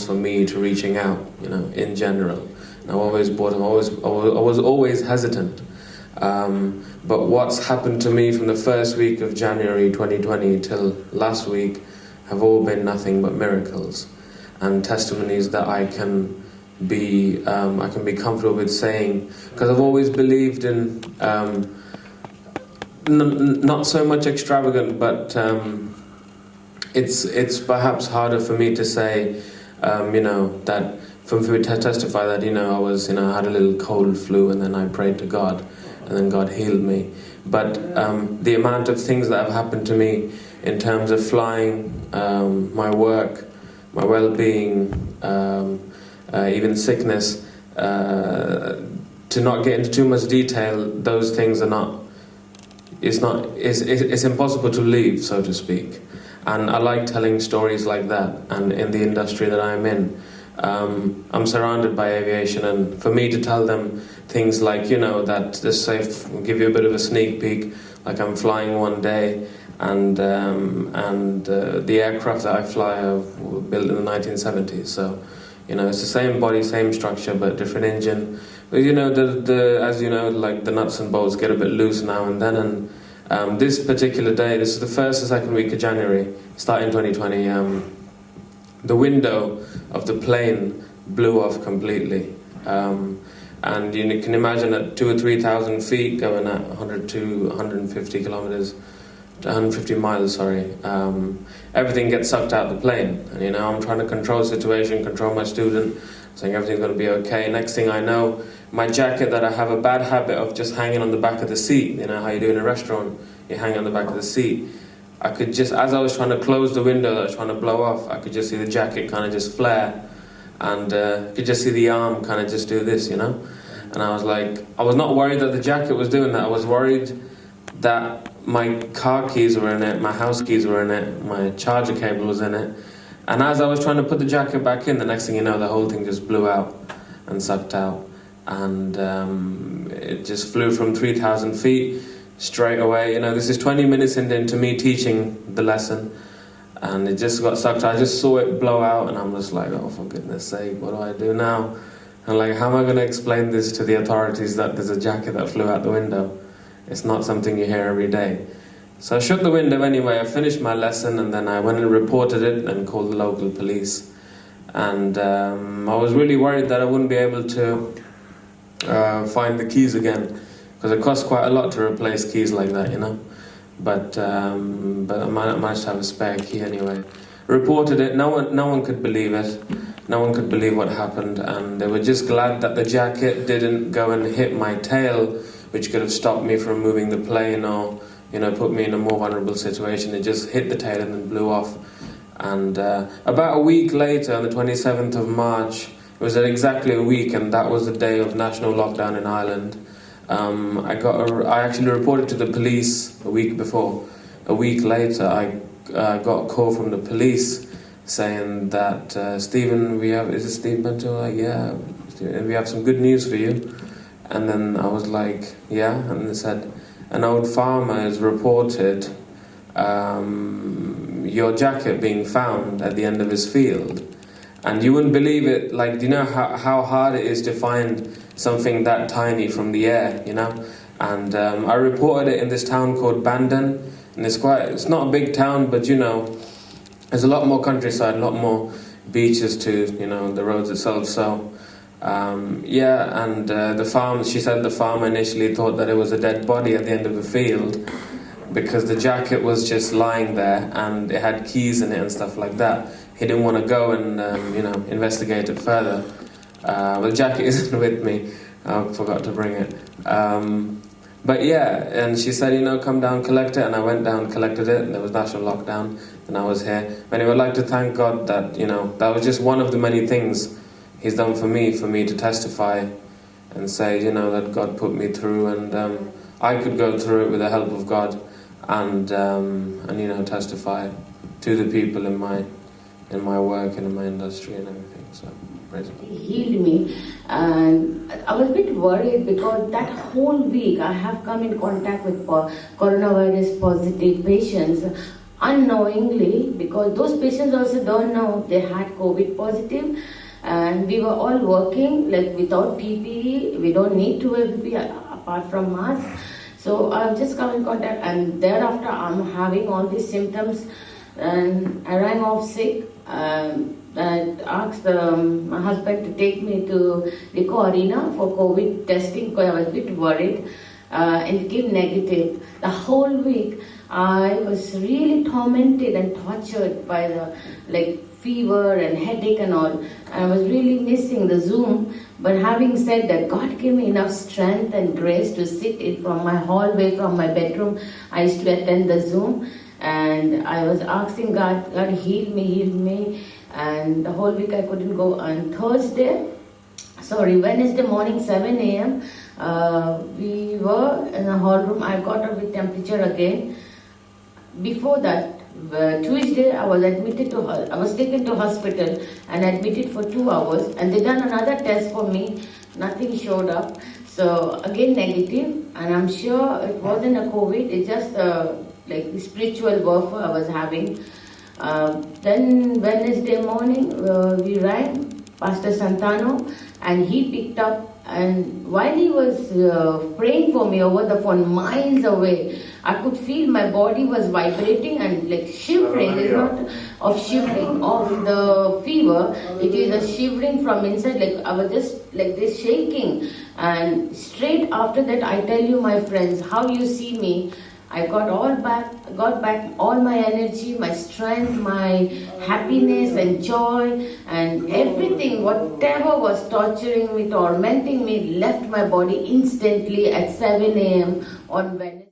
for me to reaching out, in general. And I was always hesitant. But what's happened to me from the first week of January 2020 till last week have all been nothing but miracles and testimonies that I can be comfortable with saying, because I've always believed in not so much extravagant, but it's perhaps harder for me to say, that for me to testify that I had a little cold flu and then I prayed to God and then God healed me. But the amount of things that have happened to me in terms of flying, my work, my well-being, even sickness, to not get into too much detail, those things are not. It's impossible to leave, so to speak. And I like telling stories like that. And in the industry that I'm in, I'm surrounded by aviation, and for me to tell them things like, that just say, give you a bit of a sneak peek, like I'm flying one day, and the aircraft that I fly were built in the 1970s. So, it's the same body, same structure, but different engine. But as like the nuts and bolts get a bit loose now and then. And this particular day, this is the first and second week of January, starting 2020. The window of the plane blew off completely. And you can imagine at 2,000 or 3,000 feet going at 100 to 150 kilometers, 150 miles, sorry. Everything gets sucked out of the plane. And I'm trying to control the situation, control my student, saying everything's going to be okay. Next thing I know, my jacket that I have a bad habit of just hanging on the back of the seat, how you do in a restaurant, you hang on the back of the seat. I could just, as I was trying to close the window that I was trying to blow off, I could just see the jacket kind of just flare, and could just see the arm kind of just do this, And I was like, I was not worried that the jacket was doing that. I was worried that my car keys were in it, my house keys were in it, my charger cable was in it. And as I was trying to put the jacket back in, the next thing you know, the whole thing just blew out and sucked out. And it just flew from 3,000 feet straight away. This is 20 minutes into me teaching the lesson, and it just got sucked out. I just saw it blow out, and I'm just like, oh, for goodness sake, what do I do now? And like, how am I going to explain this to the authorities that there's a jacket that flew out the window? It's not something you hear every day. So I shut the window anyway. I finished my lesson, and then I went and reported it and called the local police. And I was really worried that I wouldn't be able to find the keys again, because it costs quite a lot to replace keys like that, But I managed to have a spare key anyway. Reported it. No one could believe it. No one could believe what happened, and they were just glad that the jacket didn't go and hit my tail, which could have stopped me from moving the plane or put me in a more vulnerable situation. It just hit the tail and then blew off. And about a week later, on the 27th of March, it was exactly a week, and that was the day of national lockdown in Ireland. I actually reported to the police a week before. A week later, I got a call from the police saying that, Stephen, is it Steve Bento? Yeah, we have some good news for you. And then I was like, yeah, and they said, an old farmer has reported your jacket being found at the end of his field. And you wouldn't believe it, like, do you know how hard it is to find something that tiny from the air, And I reported it in this town called Bandon, and it's not a big town, but there's a lot more countryside, a lot more beaches to, the roads itself. So, she said the farmer initially thought that it was a dead body at the end of the field, because the jacket was just lying there and it had keys in it and stuff like that. He didn't want to go and, investigate it further. But the jacket isn't with me. I forgot to bring it. But yeah, and she said, come down, collect it. And I went down, collected it, and there was national lockdown, and I was here. Anyway, I'd like to thank God that, that was just one of the many things He's done for me to testify and say, that God put me through, and I could go through it with the help of God, and testify to the people in my work and in my industry and everything. So praise God. He healed me, and I was a bit worried because that whole week I have come in contact with coronavirus positive patients. unknowingly, because those patients also don't know they had COVID positive, and we were all working like without PPE. We don't need to wear PPE apart from mask. So I've just come in contact, and thereafter I'm having all these symptoms, and I rang off sick. I asked my husband to take me to the arena for COVID testing because I was a bit worried, and it came negative. The whole week I was really tormented and tortured by the fever and headache and all. I was really missing the Zoom. But having said that, God gave me enough strength and grace to sit in from my hallway, from my bedroom. I used to attend the Zoom, and I was asking God, God heal me. And the whole week I couldn't go. On Wednesday morning, 7 a.m., we were in the hall room. I got up with temperature again. Before that, Tuesday, I was taken to hospital and admitted for 2 hours, and they done another test for me. Nothing showed up. So again negative, and I'm sure it wasn't a COVID. It's just the spiritual warfare I was having. Then Wednesday morning, we rang Pastor Santano, and he picked up. And while he was praying for me over the phone, miles away, I could feel my body was vibrating and shivering. It's not of shivering of the fever, it is a shivering from inside. I was just like this shaking. And straight after that, I tell you, my friends, how you see me, I got back all my energy, my strength, my happiness and joy, and everything, whatever was torturing me, tormenting me, left my body instantly at 7 a.m. on Wednesday.